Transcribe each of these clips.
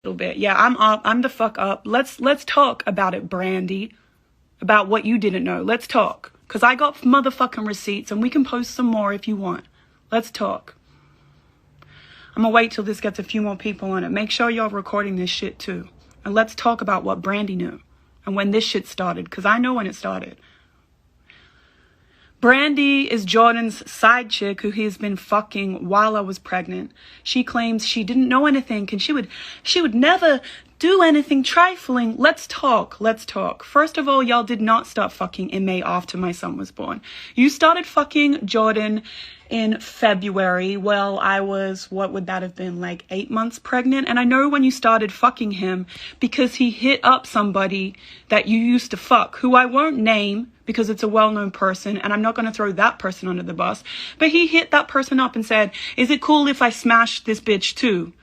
little bit. Yeah, I'm up. I'm the fuck up. Let's talk about it, Brandy. About what you didn't know. Let's talk. Because I got motherfucking receipts and we can post some more if you want. Let's talk. I'm going to wait till this gets a few more people on it. Make sure y'all recording this shit too. And let's talk about what Brandy knew. And when this shit started. Because I know when it started. Brandy is Jordan's side chick who he has been fucking while I was pregnant. She claims she didn't know anything and she would never do anything trifling. Let's talk. Let's talk. First of all, y'all did not start fucking in May after my son was born. You started fucking Jordan in February. Well, I was, what would that have been, like 8 months pregnant? And I know when you started fucking him because he hit up somebody that you used to fuck, who I won't name because it's a well-known person and I'm not going to throw that person under the bus. But he hit that person up and said, is it cool if I smash this bitch too?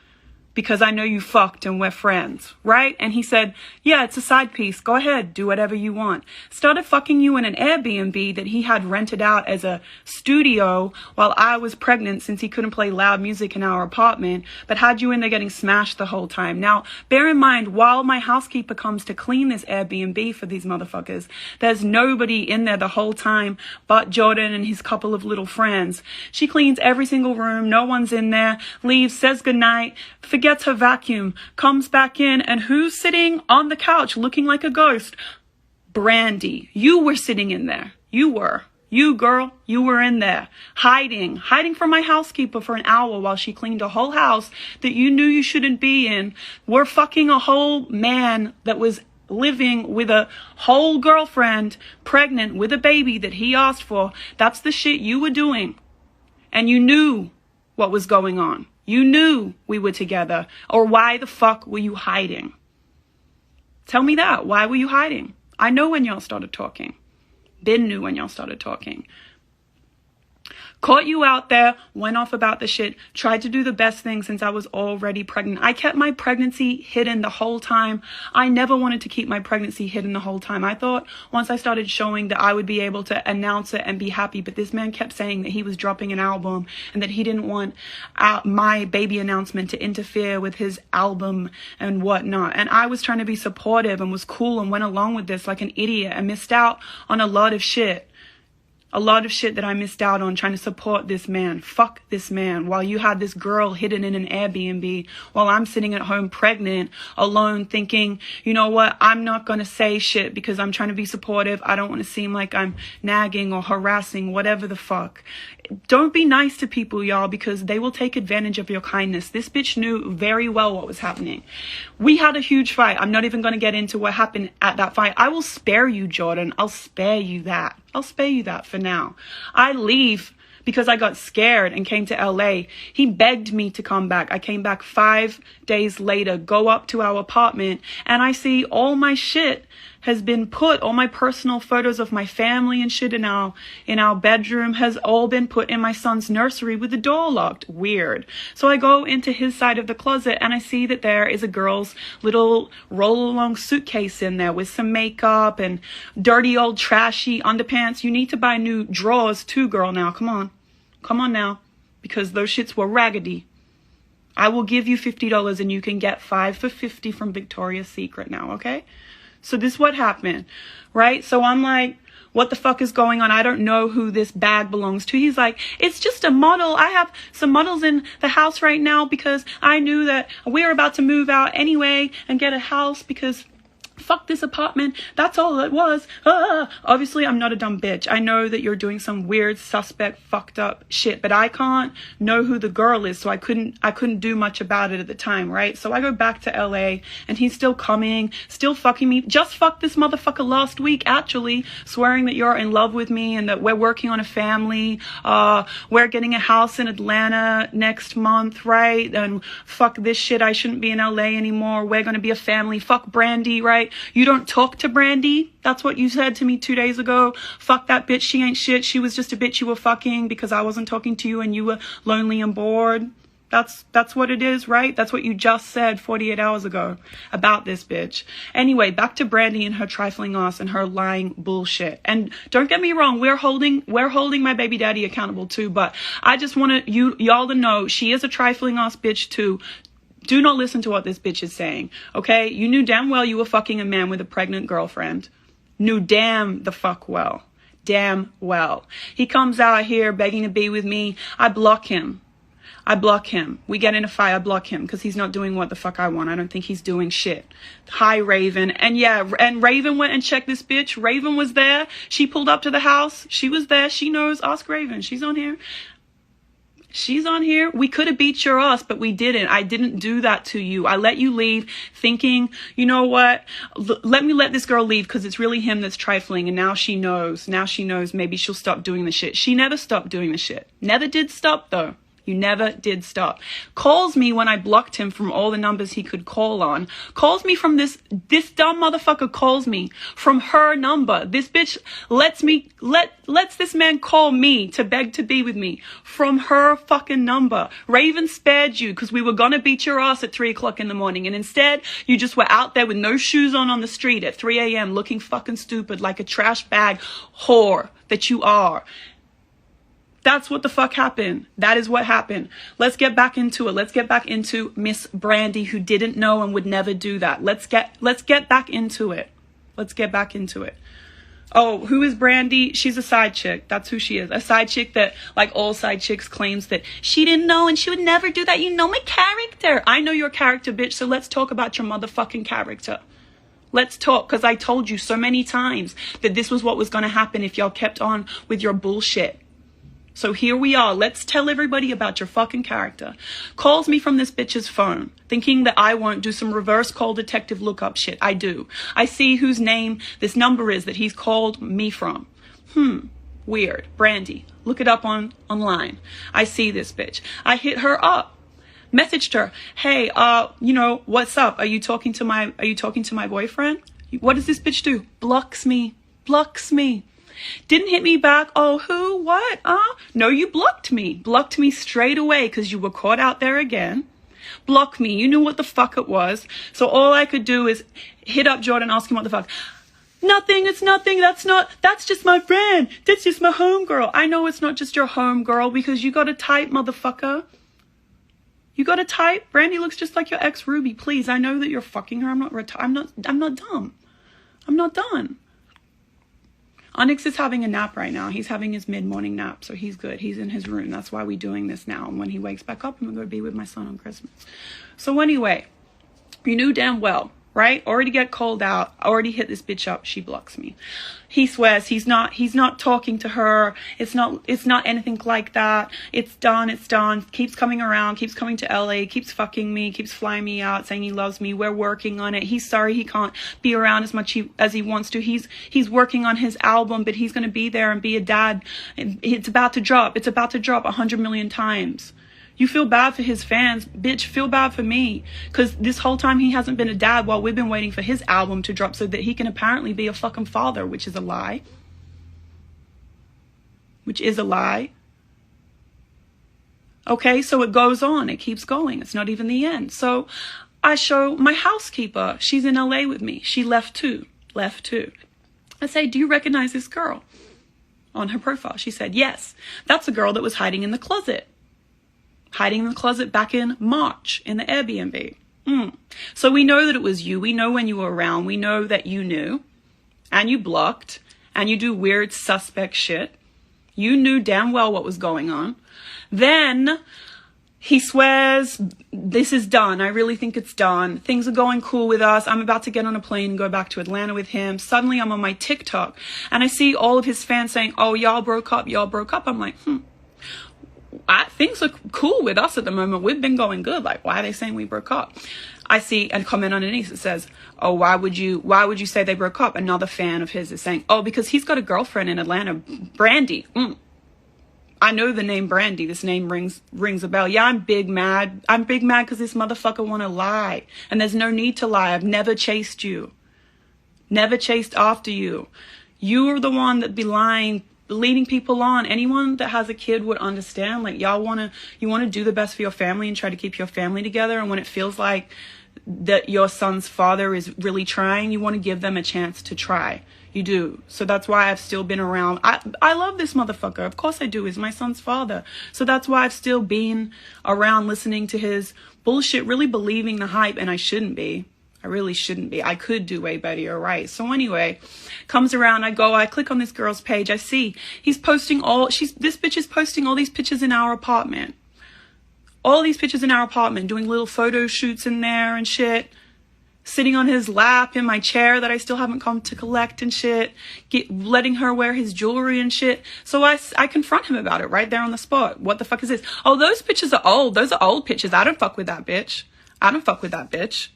Because I know you fucked and we're friends, right? And he said, yeah, it's a side piece. Go ahead, do whatever you want. Started fucking you in an Airbnb that he had rented out as a studio while I was pregnant since he couldn't play loud music in our apartment, but had you in there getting smashed the whole time. Now, bear in mind, while my housekeeper comes to clean this Airbnb for these motherfuckers, there's nobody in there the whole time but Jordan and his couple of little friends. She cleans every single room. No one's in there. Leaves, says goodnight, forgets her vacuum, comes back in, and who's sitting on the couch looking like a ghost? Brandy. You were sitting in there. You were. You, girl, you were in there, hiding from my housekeeper for an hour while she cleaned a whole house that you knew you shouldn't be in. We're fucking a whole man that was living with a whole girlfriend, pregnant with a baby that he asked for. That's the shit you were doing. And you knew what was going on. You knew we were together. Or why the fuck were you hiding? Tell me that. Why were you hiding? I know when y'all started talking. Ben knew when y'all started talking. Caught you out there, went off about the shit, tried to do the best thing since I was already pregnant. I kept my pregnancy hidden the whole time. I never wanted to keep my pregnancy hidden the whole time. I thought once I started showing that I would be able to announce it and be happy, but this man kept saying that he was dropping an album and that he didn't want my baby announcement to interfere with his album and whatnot. And I was trying to be supportive and was cool and went along with this like an idiot and missed out on a lot of shit. A lot of shit that I missed out on trying to support this man. Fuck this man. While you had this girl hidden in an Airbnb, while I'm sitting at home pregnant, alone, thinking, you know what, I'm not going to say shit because I'm trying to be supportive. I don't want to seem like I'm nagging or harassing, whatever the fuck. Don't be nice to people, y'all, because they will take advantage of your kindness. This bitch knew very well what was happening. We had a huge fight. I'm not even going to get into what happened at that fight. I will spare you, Jordan. I'll spare you that. I'll spare you that for now. I leave because I got scared and came to LA. He begged me to come back. I came back 5 days later, go up to our apartment, and I see all my shit has been put, all my personal photos of my family and shit in our bedroom has all been put in my son's nursery with the door locked. Weird. So I go into his side of the closet and I see that there is a girl's little roll-along suitcase in there with some makeup and dirty old trashy underpants. You need to buy new drawers too, girl, now. Come on. Come on now. Because those shits were raggedy. I will give you $50 and you can get 5 for $50 from Victoria's Secret now, okay? So this is what happened, right? So I'm like, what the fuck is going on? I don't know who this bag belongs to. He's like, it's just a model. I have some models in the house right now because I knew that we were about to move out anyway and get a house because fuck this apartment. That's all it was. Obviously, I'm not a dumb bitch. I know that you're doing some weird, suspect, fucked up shit, but I can't know who the girl is, so I couldn't do much about it at the time, right? So I go back to LA, and he's still coming, still fucking me. Just fucked this motherfucker last week, actually, swearing that you're in love with me and that we're working on a family. We're getting a house in Atlanta next month, right? And fuck this shit. I shouldn't be in LA anymore. We're gonna be a family. Fuck Brandy, right? You don't talk to Brandy. That's what you said to me 2 days ago. Fuck that bitch. She ain't shit. She was just a bitch you were fucking because I wasn't talking to you and you were lonely and bored. That's what it is, right? That's what you just said 48 hours ago about this bitch. Anyway, back to Brandy and her trifling ass and her lying bullshit. And don't get me wrong, we're holding my baby daddy accountable too, but I just want y'all to know she is a trifling ass bitch too. Do not listen to what this bitch is saying, okay? You knew damn well you were fucking a man with a pregnant girlfriend. Knew damn the fuck well. Damn well. He comes out here begging to be with me. I block him. We get in a fight. I block him because he's not doing what the fuck I want. I don't think he's doing shit. Hi, Raven. And yeah, and Raven went and checked this bitch. Raven was there. She pulled up to the house. She was there. She knows. Ask Raven. She's on here. She's on here. We could have beat your ass, but we didn't. I didn't do that to you. I let you leave thinking, you know what? Let me let this girl leave because it's really him that's trifling. And now she knows. Now she knows maybe she'll stop doing the shit. She never stopped doing the shit. Never did stop though. You never did stop. Calls me when I blocked him from all the numbers he could call on. Calls me from this dumb motherfucker calls me from her number. This bitch lets this man call me to beg to be with me from her fucking number. Raven spared you because we were gonna beat your ass at 3 o'clock in the morning. And instead, you just were out there with no shoes on the street at 3 a.m. looking fucking stupid like a trash bag whore that you are. That's what the fuck happened. That is what happened. Let's get back into it. Let's get back into Miss Brandy, who didn't know and would never do that. Let's get back into it. Let's get back into it. Oh, who is Brandy? She's a side chick. That's who she is. A side chick that, like all side chicks, claims that she didn't know and she would never do that. You know my character. I know your character, bitch. So let's talk about your motherfucking character. Let's talk, because I told you so many times that this was what was going to happen if y'all kept on with your bullshit. So here we are. Let's tell everybody about your fucking character. Calls me from this bitch's phone, thinking that I won't do some reverse call detective lookup shit. I do. I see whose name this number is that he's called me from. Weird. Brandy. Look it up online. I see this bitch. I hit her up. Messaged her. Hey, you know, what's up? Are you talking to my boyfriend? What does this bitch do? Blocks me. Blocks me. Didn't hit me back. Oh, who? What? No, you blocked me. Blocked me straight away because you were caught out there again. Block me. You knew what the fuck it was. So all I could do is hit up Jordan, ask him what the fuck. Nothing. It's nothing. That's just my friend. That's just my homegirl. I know it's not just your homegirl because you got a type, motherfucker. You got a type. Brandy looks just like your ex Ruby. Please, I know that you're fucking her. I'm not dumb. I'm not done. Onyx is having a nap right now. He's having his mid-morning nap, so he's good. He's in his room. That's why we're doing this now. And when he wakes back up, I'm going to be with my son on Christmas. So anyway, you knew damn well, right? Already get called out. Already hit this bitch up. She blocks me. He swears he's not talking to her. It's not anything like that. It's done. Keeps coming around, keeps coming to LA, keeps fucking me, keeps flying me out, saying he loves me. We're working on it. He's sorry he can't be around as much as he wants to. He's working on his album, but he's going to be there and be a dad. It's about to drop. It's about to drop 100 million times. You feel bad for his fans. Bitch, feel bad for me. Because this whole time he hasn't been a dad while we've been waiting for his album to drop so that he can apparently be a fucking father, which is a lie. Which is a lie. Okay, so it goes on. It keeps going. It's not even the end. So I show my housekeeper. She's in LA with me. She left too. I say, do you recognize this girl? On her profile. She said, yes. That's a girl that was hiding in the closet. Hiding in the closet back in March in the Airbnb. So we know that it was you. We know when you were around. We know that you knew. And you blocked. And you do weird suspect shit. You knew damn well what was going on. Then he swears, this is done. I really think it's done. Things are going cool with us. I'm about to get on a plane and go back to Atlanta with him. Suddenly I'm on my TikTok. And I see all of his fans saying, oh, y'all broke up. Y'all broke up. I'm like, things are cool with us at the moment. We've been going good. Like, why are they saying we broke up? I see a comment underneath that says, oh, why would you say they broke up? Another fan of his is saying, oh, because he's got a girlfriend in Atlanta, Brandy. I know the name Brandy. This name rings a bell. Yeah, I'm big mad. I'm big mad because this motherfucker want to lie. And there's no need to lie. I've never chased you. Never chased after you. You are the one that be lying, leading people on. Anyone that has a kid would understand. Like, you want to do the best for your family and try to keep your family together. And when it feels like that your son's father is really trying, you want to give them a chance to try. You do. So that's why I've still been around. I love this motherfucker. Of course I do. He's my son's father. So that's why I've still been around listening to his bullshit, really believing the hype, and I shouldn't be. I really shouldn't be. I could do way better, you're right. So anyway, comes around, I click on this girl's page, I see he's posting this bitch is posting all these pictures in our apartment. All these pictures in our apartment, doing little photo shoots in there and shit. Sitting on his lap in my chair that I still haven't come to collect and shit. Letting her wear his jewelry and shit. So I confront him about it right there on the spot. What the fuck is this? Oh, those pictures are old. Those are old pictures. I don't fuck with that bitch. I don't fuck with that bitch.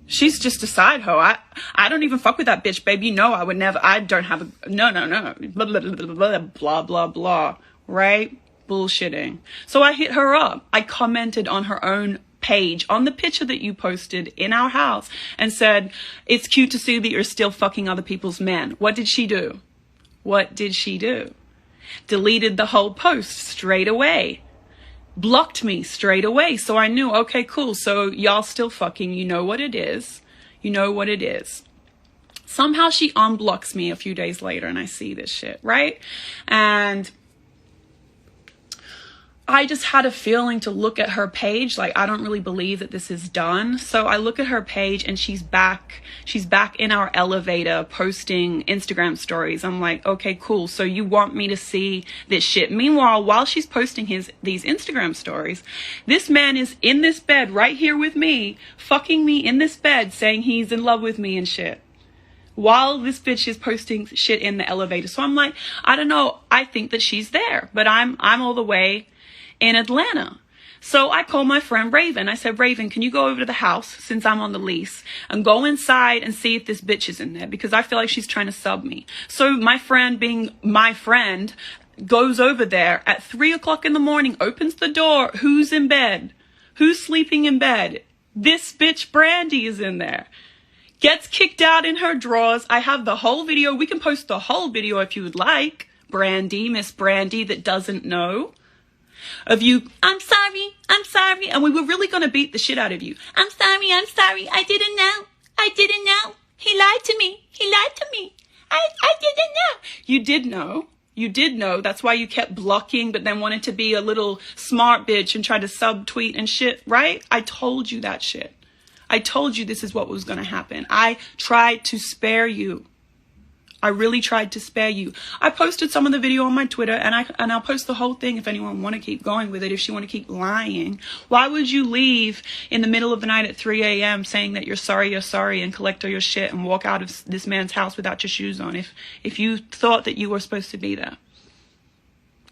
She's just a side hoe. I don't even fuck with that bitch, baby. No, I would never. I don't have a... No. Blah, blah, blah, blah, blah, blah. Right? Bullshitting. So I hit her up. I commented on her own page on the picture that you posted in our house and said, it's cute to see that you're still fucking other people's men. What did she do? What did she do? Deleted the whole post straight away. Blocked me straight away. So I knew, okay, cool. So y'all still fucking, you know what it is. You know what it is. Somehow she unblocks me a few days later and I see this shit, right? And I just had a feeling to look at her page. Like, I don't really believe that this is done. So I look at her page and she's back in our elevator posting Instagram stories. I'm like, okay, cool. So you want me to see this shit. Meanwhile, while she's posting these Instagram stories, this man is in this bed right here with me, fucking me in this bed, saying he's in love with me and shit, while this bitch is posting shit in the elevator. So I'm like, I don't know. I think that she's there, but I'm all the way in Atlanta. So I called my friend Raven. I said, Raven, can you go over to the house since I'm on the lease and go inside and see if this bitch is in there? Because I feel like she's trying to sub me. So my friend, being my friend, goes over there at 3 o'clock in the morning, opens the door. Who's in bed? Who's sleeping in bed? This bitch Brandy is in there. Gets kicked out in her drawers. I have the whole video. We can post the whole video if you would like. Brandy, Miss Brandy that doesn't know. Of you, I'm sorry, and we were really going to beat the shit out of you. I'm sorry, I didn't know, he lied to me, I didn't know. You did know, that's why you kept blocking, but then wanted to be a little smart bitch and tried to subtweet and shit, right? I told you that shit. I told you this is what was going to happen. I tried to spare you. I really tried to spare you. I posted some of the video on my Twitter, and I'll post the whole thing if anyone want to keep going with it, if she want to keep lying. Why would you leave in the middle of the night at 3 a.m. saying that you're sorry, and collect all your shit and walk out of this man's house without your shoes on if you thought that you were supposed to be there?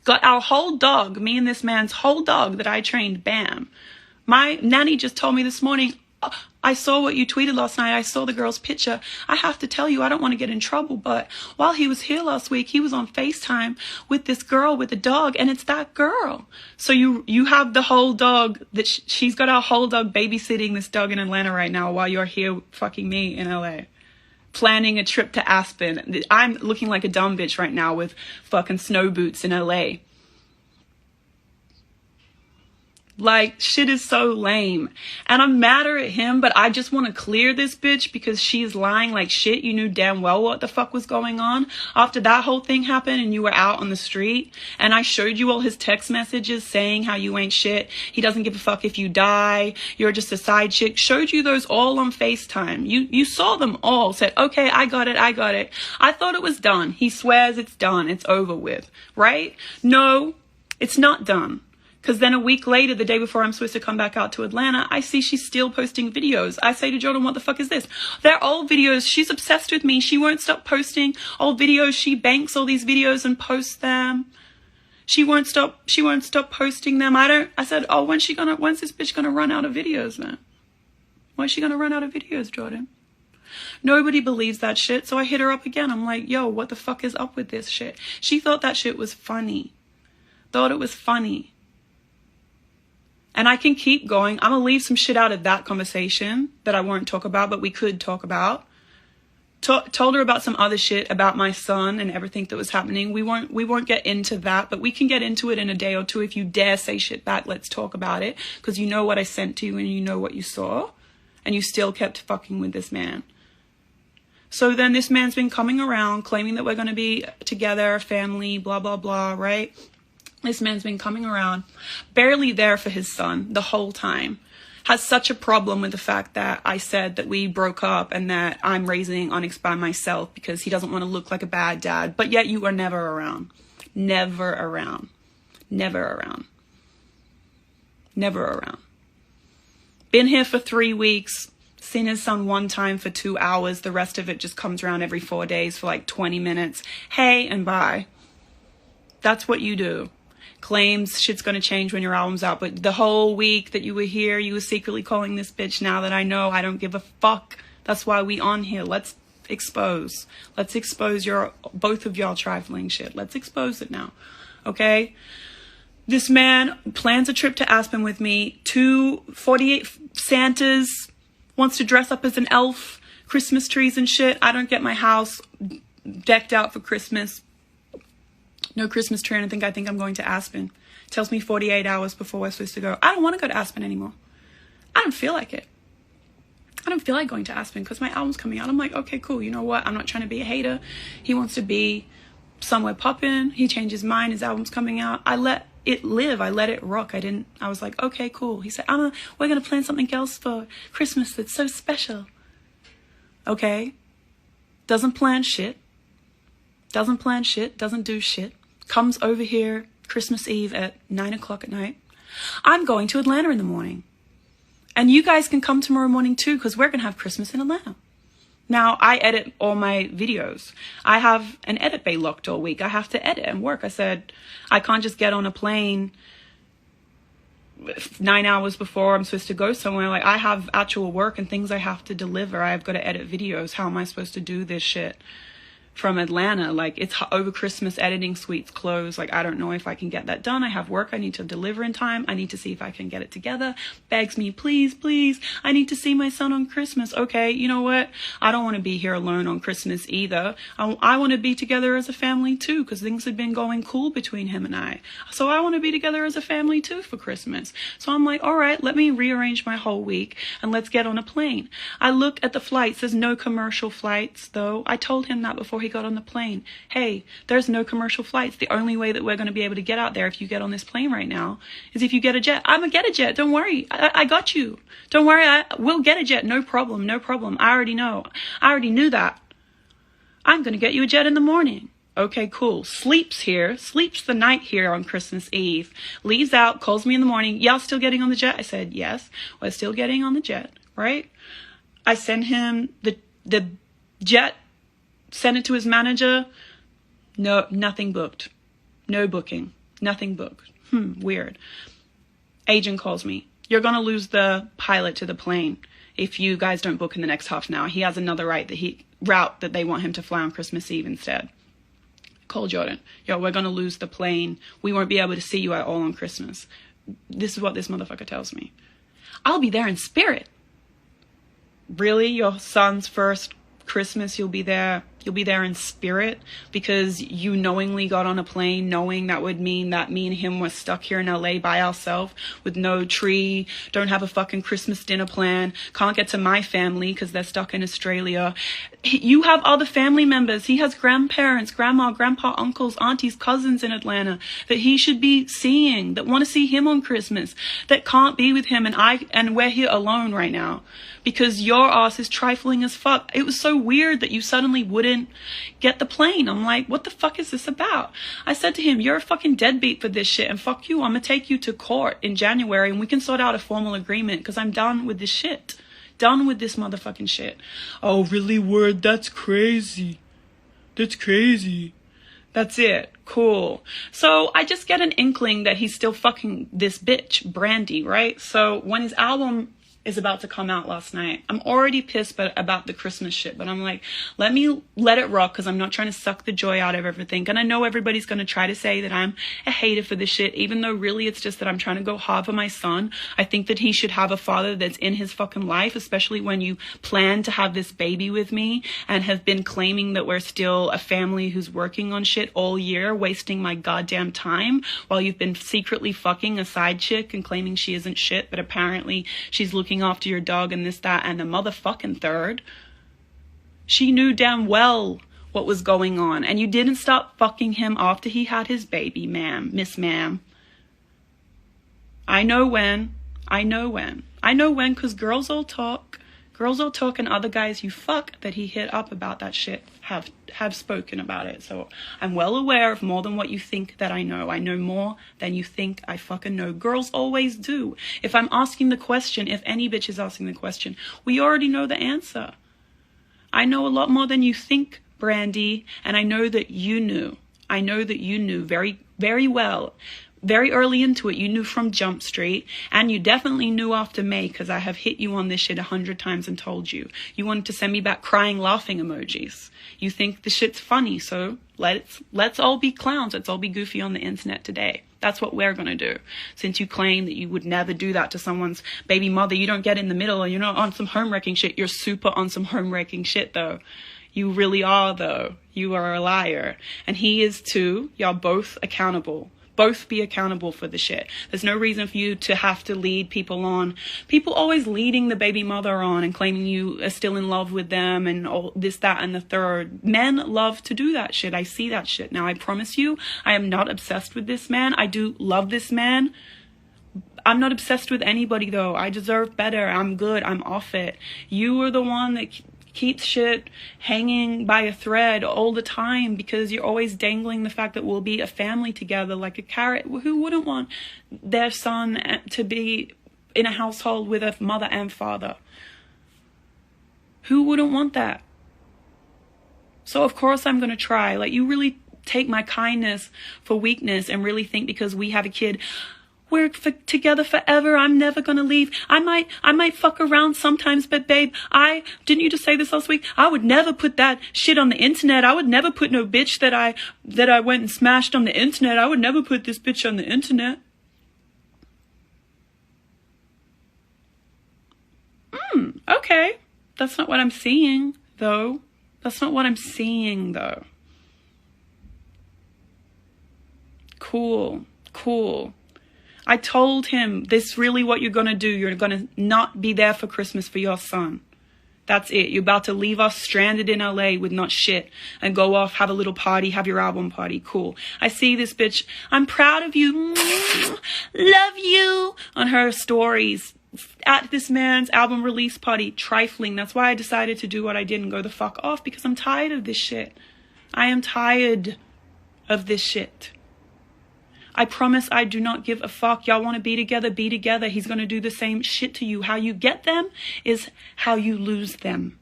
Got our whole dog, me and this man's whole dog that I trained, Bam. My nanny just told me this morning, I saw what you tweeted last night. I saw the girl's picture. I have to tell you, I don't want to get in trouble, but while he was here last week, he was on FaceTime with this girl with a dog, and it's that girl. So you have the whole dog that she's got our whole dog babysitting this dog in Atlanta right now while you're here fucking me in LA. Planning a trip to Aspen. I'm looking like a dumb bitch right now with fucking snow boots in LA. Like, shit is so lame. And I'm madder at him, but I just want to clear this bitch because she's lying like shit. You knew damn well what the fuck was going on after that whole thing happened and you were out on the street. And I showed you all his text messages saying how you ain't shit. He doesn't give a fuck if you die. You're just a side chick. Showed you those all on FaceTime. You saw them all. Said, okay, I got it. I thought it was done. He swears it's done. It's over with. Right? No, it's not done. Because then a week later, the day before I'm supposed to come back out to Atlanta, I see she's still posting videos. I say to Jordan, what the fuck is this? They're old videos. She's obsessed with me. She won't stop posting old videos. She banks all these videos and posts them. She won't stop posting them. I said, oh, when's this bitch gonna run out of videos, man? When's she gonna run out of videos, Jordan? Nobody believes that shit. So I hit her up again. I'm like, yo, what the fuck is up with this shit? She thought that shit was funny. Thought it was funny. And I can keep going. I'm going to leave some shit out of that conversation that I won't talk about, but we could talk about. Told her about some other shit about my son and everything that was happening. We won't get into that, but we can get into it in a day or two. If you dare say shit back, let's talk about it. Because you know what I sent to you and you know what you saw. and you still kept fucking with this man. So then this man's been coming around claiming that we're going to be together, family, blah, blah, blah, right? This man's been coming around, barely there for his son the whole time. Has such a problem with the fact that I said that we broke up and that I'm raising Onyx by myself because he doesn't want to look like a bad dad. But yet you are never around. Never around. Never around. Never around. Been here for 3 weeks. Seen his son one time for 2 hours. The rest of it just comes around every 4 days for like 20 minutes. Hey and bye. That's what you do. Claims shit's gonna change when your album's out, but the whole week that you were here, you were secretly calling this bitch. Now that I know, I don't give a fuck. That's why we on here. Let's expose. Let's expose both of y'all trifling shit. Let's expose it now. Okay? This man plans a trip to Aspen with me. 248 Santas. Wants to dress up as an elf. Christmas trees and shit. I don't get my house decked out for Christmas. No Christmas tree, and I think I'm going to Aspen. Tells me 48 hours before we're supposed to go. I don't want to go to Aspen anymore. I don't feel like it. I don't feel like going to Aspen because my album's coming out. I'm like, okay, cool. You know what? I'm not trying to be a hater. He wants to be somewhere popping. He changed his mind. His album's coming out. I let it live. I let it rock. I was like, okay, cool. He said, we're going to plan something else for Christmas that's so special. Okay. Doesn't plan shit. Doesn't plan shit. Doesn't do shit. Comes over here Christmas Eve at 9 o'clock at night. I'm going to Atlanta in the morning. And you guys can come tomorrow morning too, because we're going to have Christmas in Atlanta. Now, I edit all my videos. I have an edit bay locked all week. I have to edit and work. I said, I can't just get on a plane 9 hours before I'm supposed to go somewhere. Like, I have actual work and things I have to deliver. I've got to edit videos. How am I supposed to do this shit from Atlanta? Like, it's over Christmas, editing suites closed. Like, I don't know if I can get that done. I have work I need to deliver in time. I need to see if I can get it together. Begs me, please, please, I need to see my son on Christmas. Okay, you know what? I don't want to be here alone on Christmas either. I want to be together as a family too, because things have been going cool between him and I. So I want to be together as a family too for Christmas. So I'm like, all right, let me rearrange my whole week and let's get on a plane. I look at the flights. There's no commercial flights though. I told him that before he got on the plane. Hey, there's no commercial flights. The only way that we're going to be able to get out there if you get on this plane right now is if you get a jet. I'm going to get a jet. Don't worry. I got you. Don't worry. We'll get a jet. No problem. No problem. I already know. I already knew that. I'm going to get you a jet in the morning. Okay, cool. Sleeps the night here on Christmas Eve. Leaves out, calls me in the morning. Y'all still getting on the jet? I said, yes, we're still getting on the jet, right? I send him the jet. Send it to his manager. No, nothing booked. No booking. Nothing booked. Weird. Agent calls me. You're going to lose the pilot to the plane if you guys don't book in the next half an hour. He has another route that they want him to fly on Christmas Eve instead. Call Jordan. Yo, we're going to lose the plane. We won't be able to see you at all on Christmas. This is what this motherfucker tells me. I'll be there in spirit. Really? Your son's first Christmas, you'll be there in spirit because you knowingly got on a plane knowing that would mean that me and him were stuck here in LA by ourselves with no tree, don't have a fucking Christmas dinner plan, can't get to my family because they're stuck in Australia. You have other family members. He has grandparents, grandma, grandpa, uncles, aunties, cousins in Atlanta that he should be seeing, that want to see him on Christmas, that can't be with him, and we're here alone right now because your ass is trifling as fuck. It was so weird that you suddenly wouldn't get the plane. I'm like, what the fuck is this about? I said to him, you're a fucking deadbeat for this shit, and fuck you. I'm gonna take you to court in January and we can sort out a formal agreement because I'm done with this shit. Done with this motherfucking shit. Oh, really? Word? That's crazy. That's crazy. That's it. Cool. So I just get an inkling that he's still fucking this bitch, Brandy, right? So when his album is about to come out last night, I'm already pissed about the Christmas shit, but I'm like, let me let it rock because I'm not trying to suck the joy out of everything. And I know everybody's going to try to say that I'm a hater for this shit, even though really it's just that I'm trying to go hard for my son. I think that he should have a father that's in his fucking life, especially when you plan to have this baby with me and have been claiming that we're still a family who's working on shit all year, wasting my goddamn time while you've been secretly fucking a side chick and claiming she isn't shit, but apparently she's looking looking after your dog and this, that, and the motherfucking third. She knew damn well what was going on. And you didn't stop fucking him after he had his baby, ma'am, Miss Ma'am. I know when. I know when. I know when, because girls all talk. Girls all talk, and other guys you fuck that he hit up about that shit have spoken about it. So I'm well aware of more than what you think that I know. I know more than you think I fucking know. Girls always do. If I'm asking the question, if any bitch is asking the question, we already know the answer. I know a lot more than you think, Brandy, and I know that you knew. I know that you knew very, very well. Very early into it, you knew from Jump Street, and you definitely knew after May, because I have hit you on this shit 100 times and told you. You wanted to send me back crying, laughing emojis. You think the shit's funny, so let's all be clowns. Let's all be goofy on the internet today. That's what we're going to do. Since you claim that you would never do that to someone's baby mother, you don't get in the middle, and you're not on some home-wrecking shit. You're super on some home-wrecking shit, though. You really are, though. You are a liar. And he is too. Y'all both accountable. Both be accountable for the shit. There's no reason for you to have to lead people on. People always leading the baby mother on and claiming you are still in love with them and all this, that, and the third. Men love to do that shit. I see that shit. Now, I promise you, I am not obsessed with this man. I do love this man. I'm not obsessed with anybody, though. I deserve better. I'm good. I'm off it. You are the one that keeps shit hanging by a thread all the time because you're always dangling the fact that we'll be a family together like a carrot. Who wouldn't want their son to be in a household with a mother and father? Who wouldn't want that? So of course I'm going to try. Like, you really take my kindness for weakness and really think because we have a kid, we're together forever. I'm never going to leave. I might fuck around sometimes, but babe, didn't you just say this last week? I would never put that shit on the internet. I would never put no bitch that I went and smashed on the internet. I would never put this bitch on the internet. Okay. That's not what I'm seeing, though. That's not what I'm seeing, though. Cool. I told him, this really what you're going to do. You're going to not be there for Christmas for your son. That's it. You're about to leave us stranded in LA with not shit and go off, have a little party, have your album party. Cool. I see this bitch. I'm proud of you. Love you. On her stories at this man's album release party. Trifling. That's why I decided to do what I did and go the fuck off, because I'm tired of this shit. I am tired of this shit. I promise I do not give a fuck. Y'all want to be together, be together. He's going to do the same shit to you. How you get them is how you lose them.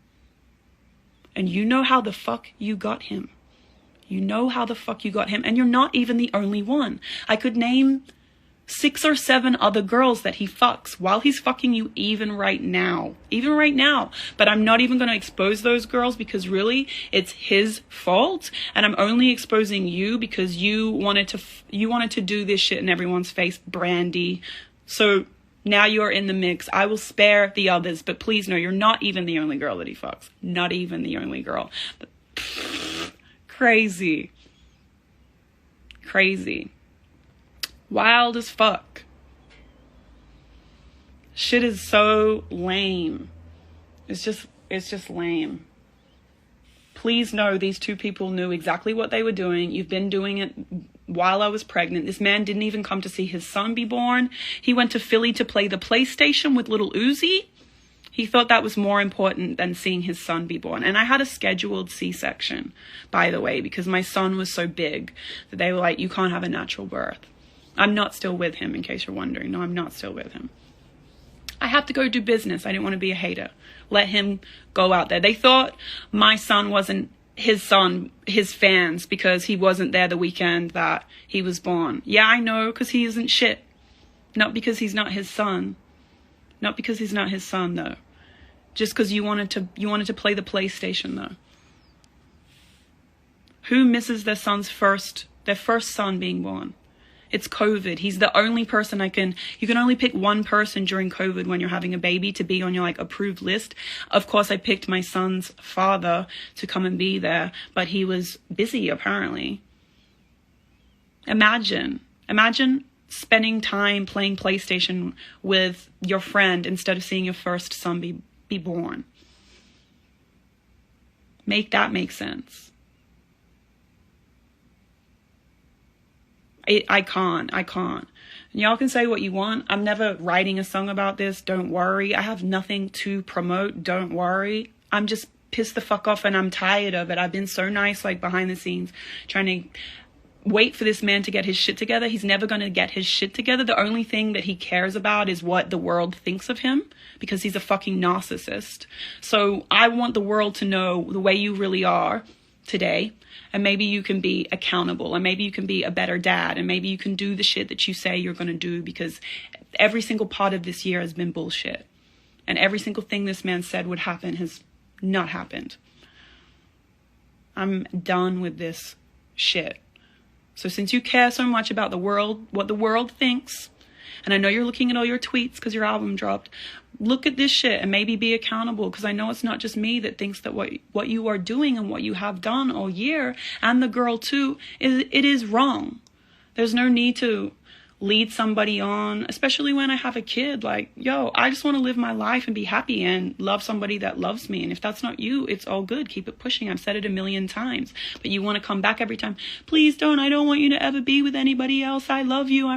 And you know how the fuck you got him. You know how the fuck you got him. And you're not even the only one. I could name 6 or 7 other girls that he fucks while he's fucking you even right now. Even right now. But I'm not even going to expose those girls because really it's his fault. And I'm only exposing you because you wanted to do this shit in everyone's face, Brandy. So now you're in the mix. I will spare the others, but please know you're not even the only girl that he fucks. Not even the only girl. Crazy. Wild as fuck. Shit is so lame. It's just lame. Please know these 2 people knew exactly what they were doing. You've been doing it while I was pregnant. This man didn't even come to see his son be born. He went to Philly to play the PlayStation with little Uzi. He thought that was more important than seeing his son be born. And I had a scheduled C-section, by the way, because my son was so big that they were like, you can't have a natural birth. I'm not still with him, in case you're wondering. No, I'm not still with him. I have to go do business. I didn't want to be a hater. Let him go out there. They thought my son wasn't his son, his fans, because he wasn't there the weekend that he was born. Yeah, I know, because he isn't shit. Not because he's not his son. Not because he's not his son, though. Just because you wanted to play the PlayStation, though. Who misses their first son being born? It's COVID. He's the only person you can only pick one person during COVID when you're having a baby to be on your approved list. Of course, I picked my son's father to come and be there, but he was busy apparently. Imagine spending time playing PlayStation with your friend instead of seeing your first son be born. Make that make sense. I can't. And y'all can say what you want. I'm never writing a song about this. Don't worry. I have nothing to promote. Don't worry. I'm just pissed the fuck off and I'm tired of it. I've been so nice, like, behind the scenes, trying to wait for this man to get his shit together. He's never going to get his shit together. The only thing that he cares about is what the world thinks of him, because he's a fucking narcissist. So I want the world to know the way you really are today. And maybe you can be accountable, and maybe you can be a better dad, and maybe you can do the shit that you say you're going to do, because every single part of this year has been bullshit. And every single thing this man said would happen has not happened. I'm done with this shit. So since you care so much about the world, what the world thinks, and I know you're looking at all your tweets because your album dropped, look at this shit and maybe be accountable, because I know it's not just me that thinks that what you are doing and what you have done all year, and the girl too, it is wrong. There's no need to lead somebody on, especially when I have a kid. Like, yo, I just want to live my life and be happy and love somebody that loves me. And if that's not you, it's all good. Keep it pushing. I've said it a million times, but you want to come back every time. Please don't. I don't want you to ever be with anybody else. I love you.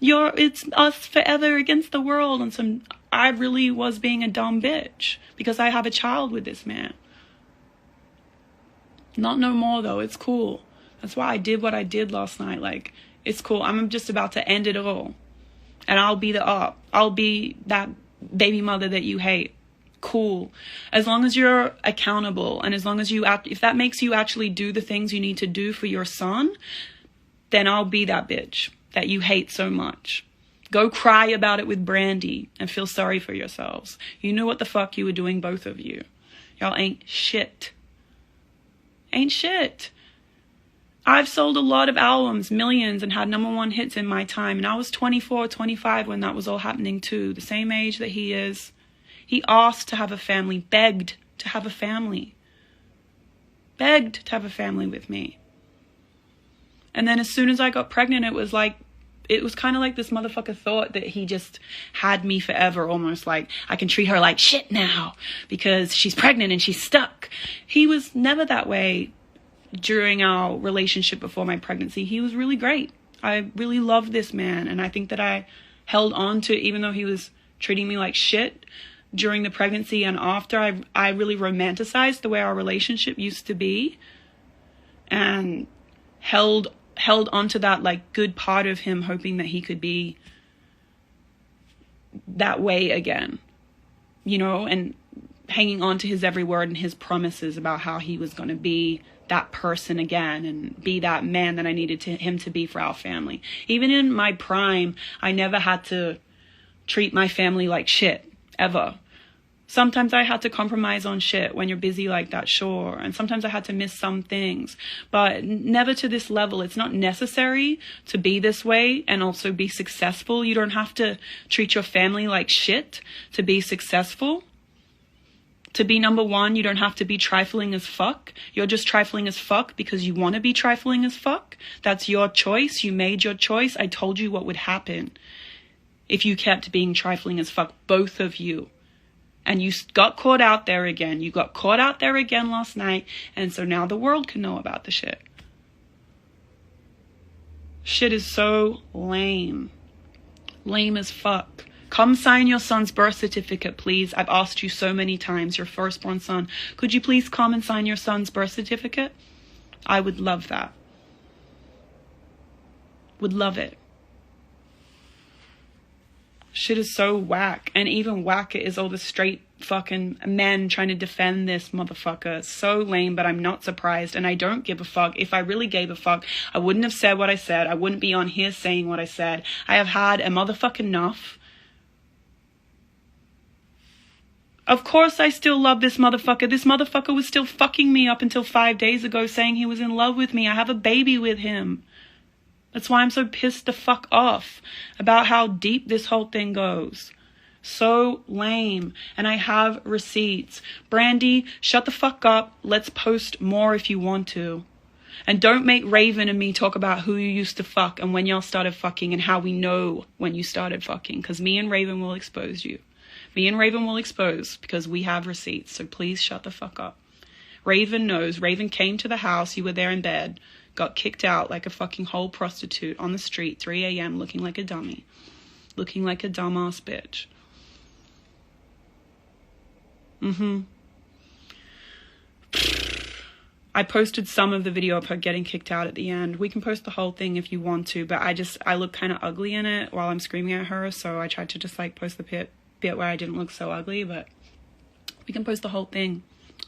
It's us forever against the world. And I really was being a dumb bitch because I have a child with this man. Not no more though. It's cool. That's why I did what I did last night. Like, it's cool. I'm just about to end it all. And I'll be I'll be that baby mother that you hate. Cool. As long as you're accountable, and as long as if that makes you actually do the things you need to do for your son, then I'll be that bitch that you hate so much. Go cry about it with Brandy and feel sorry for yourselves. You knew what the fuck you were doing, both of you. Y'all ain't shit. Ain't shit. I've sold a lot of albums, millions, and had #1 hits in my time. And I was 24, 25 when that was all happening too. The same age that he is. He asked to have a family, begged to have a family. Begged to have a family with me. And then as soon as I got pregnant, it was kind of like this motherfucker thought that he just had me forever, almost like I can treat her like shit now because she's pregnant and she's stuck. He was never that way. During our relationship before my pregnancy, he was really great. I really loved this man, and I think that I held on to, even though he was treating me like shit during the pregnancy and after, I really romanticized the way our relationship used to be, and held onto that like good part of him, hoping that he could be that way again, you know, and hanging on to his every word and his promises about how he was going to be that person again and be that man that I needed him to be for our family. Even in my prime, I never had to treat my family like shit, ever. Sometimes I had to compromise on shit when you're busy like that, sure. And sometimes I had to miss some things, but never to this level. It's not necessary to be this way and also be successful. You don't have to treat your family like shit to be successful. To be #1, you don't have to be trifling as fuck. You're just trifling as fuck because you want to be trifling as fuck. That's your choice. You made your choice. I told you what would happen if you kept being trifling as fuck, both of you. And you got caught out there again. You got caught out there again last night. And so now the world can know about the shit. Shit is so lame. Lame as fuck. Come sign your son's birth certificate, please. I've asked you so many times, your firstborn son. Could you please come and sign your son's birth certificate? I would love that. Would love it. Shit is so whack. And even whacker is all the straight fucking men trying to defend this motherfucker. So lame, but I'm not surprised. And I don't give a fuck. If I really gave a fuck, I wouldn't have said what I said. I wouldn't be on here saying what I said. I have had a motherfucking enough. Of course I still love this motherfucker. This motherfucker was still fucking me up until 5 days ago, saying he was in love with me. I have a baby with him. That's why I'm so pissed the fuck off about how deep this whole thing goes. So lame. And I have receipts. Brandy, shut the fuck up. Let's post more if you want to. And don't make Raven and me talk about who you used to fuck and when y'all started fucking and how we know when you started fucking. Because me and Raven will expose you. Me and Raven will expose because we have receipts. So please shut the fuck up. Raven knows. Raven came to the house. You were there in bed. Got kicked out like a fucking whole prostitute on the street, 3 a.m. looking like a dummy. Looking like a dumbass bitch. I posted some of the video of her getting kicked out at the end. We can post the whole thing if you want to, but I look kind of ugly in it while I'm screaming at her, so I tried to just like post the bit where I didn't look so ugly, but we can post the whole thing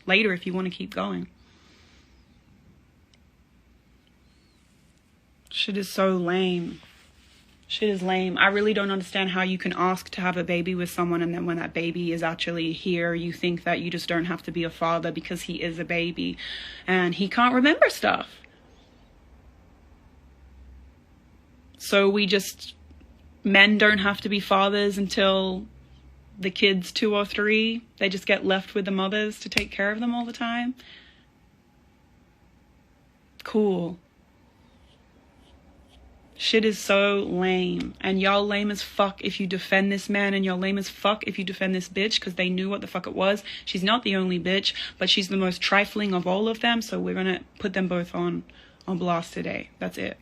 later if you want to keep going. Shit is so lame. Shit is lame. I really don't understand how you can ask to have a baby with someone and then when that baby is actually here, you think that you just don't have to be a father because he is a baby and he can't remember stuff. So men don't have to be fathers until the kid's 2 or 3. They just get left with the mothers to take care of them all the time. Cool. Shit is so lame. And y'all lame as fuck if you defend this man, and y'all lame as fuck if you defend this bitch, because they knew what the fuck it was. She's not the only bitch, but she's the most trifling of all of them, so we're gonna put them both on blast today. That's it.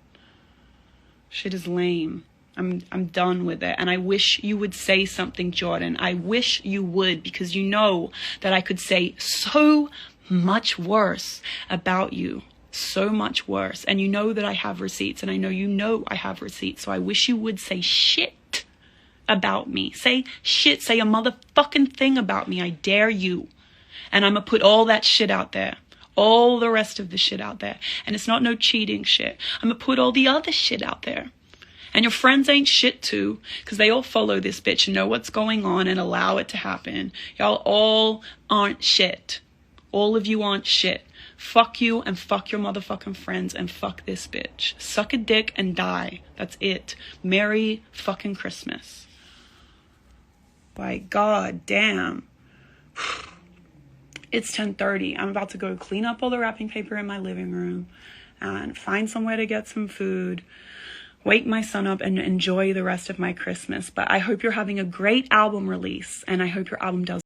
Shit is lame. I'm done with it. And I wish you would say something, Jordan. I wish you would, because you know that I could say so much worse about you. So much worse. And you know that I have receipts, and I know you know I have receipts. So I wish you would say shit about me. Say shit. Say a motherfucking thing about me. I dare you. And I'm gonna put all that shit out there. All the rest of the shit out there. And it's not no cheating shit. I'm gonna put all the other shit out there. And your friends ain't shit too, because they all follow this bitch and know what's going on and allow it to happen. Y'all all aren't shit. All of you aren't shit. Fuck you and fuck your motherfucking friends and fuck this bitch. Suck a dick and die. That's it. Merry fucking Christmas. By God damn. It's 10:30. I'm about to go clean up all the wrapping paper in my living room and find somewhere to get some food. Wake my son up and enjoy the rest of my Christmas. But I hope you're having a great album release, and I hope your album does